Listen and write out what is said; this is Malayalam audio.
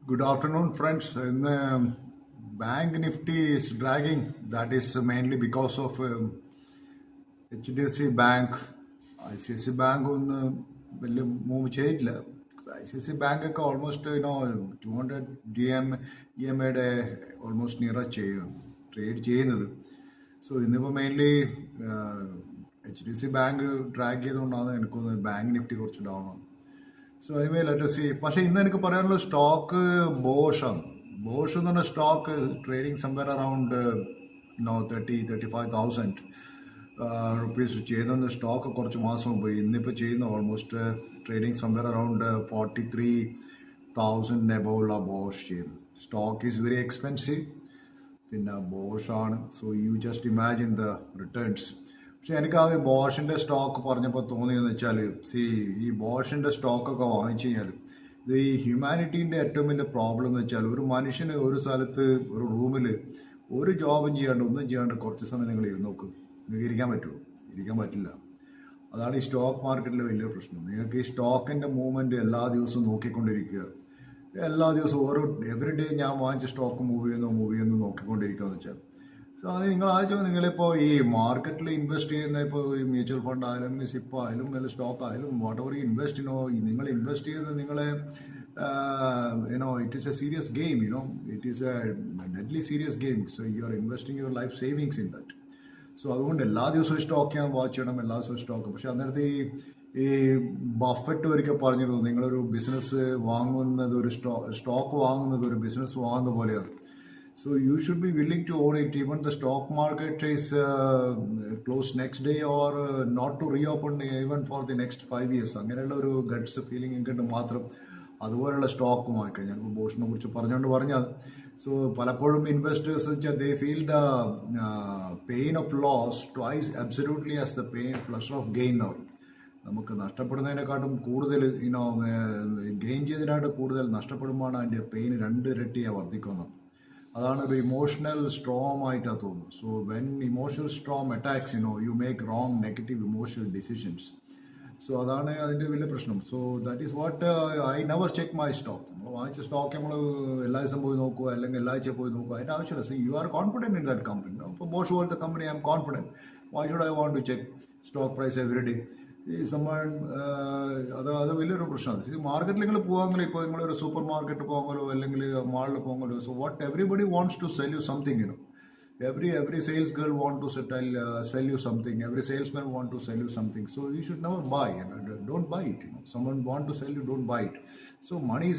Good afternoon, friends. Bank Nifty is dragging. That is mainly because of HDFC Bank. ICICI Bank ഒന്ന് വലിയ മൂവ് ചെയ്തില്ല. ICICI Bank ഒക്കെ ഓൾമോസ്റ്റ് 200 EMAയുടെ ഓൾമോസ്റ്റ് നിയർ ചെയ്യും ട്രേഡ് ചെയ്യുന്നത്. സോ ഇന്നിപ്പോൾ മെയിൻലി HDFC ബാങ്ക് ഡ്രാഗ് ചെയ്തുകൊണ്ടാണ് എനിക്കൊന്ന് ബാങ്ക് നിഫ്റ്റി കുറച്ച് ഡൗൺ ആണ്. So anyway let see. പക്ഷേ ഇന്ന് എനിക്ക് പറയാനുള്ള സ്റ്റോക്ക് ബോഷാണ്. ബോഷ് എന്ന് പറഞ്ഞ stock trading somewhere around 35,000 rupees ചെയ്യുന്ന സ്റ്റോക്ക് കുറച്ച് മാസം മുമ്പ്. ഇന്നിപ്പോൾ ചെയ്യുന്ന ഓൾമോസ്റ്റ് ട്രേഡിങ് സംവെയർ അറൗണ്ട് 43,000 എബോവുള്ള ബോഷ് ചെയ്യുന്നു. Stock is very expensive. പിന്നെ ബോഷാണ്. So you just imagine the returns. പക്ഷെ എനിക്ക് ആ ബോഷിൻ്റെ സ്റ്റോക്ക് പറഞ്ഞപ്പോൾ തോന്നിയെന്ന് വെച്ചാൽ ഈ ബോഷിൻ്റെ സ്റ്റോക്കൊക്കെ വാങ്ങിച്ചു കഴിഞ്ഞാൽ ഇത് ഈ ഹ്യൂമാനിറ്റീൻ്റെ ഏറ്റവും വലിയ പ്രോബ്ലം എന്ന് വെച്ചാൽ ഒരു മനുഷ്യന് ഒരു സ്ഥലത്ത് ഒരു റൂമിൽ ഒരു ജോബും ചെയ്യാണ്ട് ഒന്നും ചെയ്യാണ്ട് കുറച്ച് സമയം നിങ്ങൾ ഇരുന്ന് നോക്ക്. നിങ്ങൾക്ക് ഇരിക്കാൻ പറ്റുമോ? ഇരിക്കാൻ പറ്റില്ല. അതാണ് ഈ സ്റ്റോക്ക് മാർക്കറ്റിലെ വലിയ പ്രശ്നം. നിങ്ങൾക്ക് ഈ സ്റ്റോക്കിൻ്റെ മൂവ്മെൻറ്റ് എല്ലാ ദിവസവും നോക്കിക്കൊണ്ടിരിക്കുക. എല്ലാ ദിവസവും എവറി ഡേ ഞാൻ വാങ്ങിച്ച സ്റ്റോക്ക് മൂവ് ചെയ്യുന്നു നോക്കിക്കൊണ്ടിരിക്കുക എന്ന് വെച്ചാൽ. സോ അത് നിങ്ങൾ ആലോചിച്ചാൽ നിങ്ങളിപ്പോൾ ഈ മാർക്കറ്റിൽ ഇൻവെസ്റ്റ് ചെയ്യുന്ന ഇപ്പോൾ ഈ മ്യൂച്വൽ ഫണ്ട് ആയാലും സിപ്പ് ആയാലും അല്ലെങ്കിൽ സ്റ്റോക്ക് ആയാലും വാട്ട് എവർ ഇൻവെസ്റ്റ് നിങ്ങൾ ഇൻവെസ്റ്റ് ചെയ്യുന്നത് നിങ്ങളെ it is A serious game. It is A deadly serious game. So you R investing your life savings in that. So അതുകൊണ്ട് എല്ലാ ദിവസവും സ്റ്റോക്ക് ഞാൻ വാച്ച് ചെയ്യണം, എല്ലാ ദിവസവും സ്റ്റോക്ക്. പക്ഷെ അന്നേരത്തെ ഈ ബഫറ്റ് ഒരിക്കൽ പറഞ്ഞിരുന്നു, നിങ്ങളൊരു ബിസിനസ് വാങ്ങുന്നത് സ്റ്റോക്ക് വാങ്ങുന്നത് ഒരു ബിസിനസ് വാങ്ങുന്ന പോലെയാണ്. So you should be willing to own it even the stock market is closed next day or not to reopen even for the next 5 years. അങ്ങനെയുള്ള ഒരു ഗട്ട്സ് ഫീലിംഗ് എനിക്കുണ്ട് മാത്രം. അതുപോലെയുള്ള സ്റ്റോക്ക് വാങ്ങിക്കാം. ഞാനിപ്പോൾ ബോഷിനെ കുറിച്ച് പറഞ്ഞാൽ സോ പലപ്പോഴും ഇൻവെസ്റ്റേഴ്സ് വെച്ചാൽ they feel the pain of loss twice absolutely as the pleasure of gain. നമുക്ക് നഷ്ടപ്പെടുന്നതിനെക്കാട്ടും കൂടുതൽ ഗെയിൻ ചെയ്തതിനായിട്ട് കൂടുതൽ നഷ്ടപ്പെടുമ്പോഴാണ് അതിൻ്റെ പെയിൻ 2 ഇരട്ടിയാണ് വർദ്ധിക്കുന്നത്. അതാണ് ഒരു ഇമോഷണൽ സ്ട്രോം ആയിട്ടാണ് തോന്നുന്നത്. So when emotional Strom attacks you make wrong negative emotional decisions. So അതാണ് അതിൻ്റെ വലിയ പ്രശ്നം. So that is what I never check my stock. നമ്മൾ വാങ്ങിച്ച സ്റ്റോക്ക് നമ്മൾ എല്ലാ ദിവസം പോയി നോക്കുക അല്ലെങ്കിൽ എല്ലാ ആഴ്ച പോയി നോക്കുക. അതിൻ്റെ ആവശ്യമില്ല. So you are confident in that company. ഇപ്പോൾ ബോഷ് പോലത്തെ company I'm confident. Why should I want to check stock price every day? ഈ സംഭവം അത് വലിയൊരു പ്രശ്നമാണ്. ഈ മാർക്കറ്റിൽ നിങ്ങൾ പോകാമെങ്കിൽ ഇപ്പോൾ നിങ്ങളൊരു സൂപ്പർ മാർക്കറ്റ് പോകാമല്ലോ അല്ലെങ്കിൽ മാളിൽ പോകാമല്ലോ. So what everybody wants to sell you something. Every sales girl want to sell you something. Every salesman want to sell you something. So you should never buy. Don't buy it. Someone want to sell you, don't buy it. So money is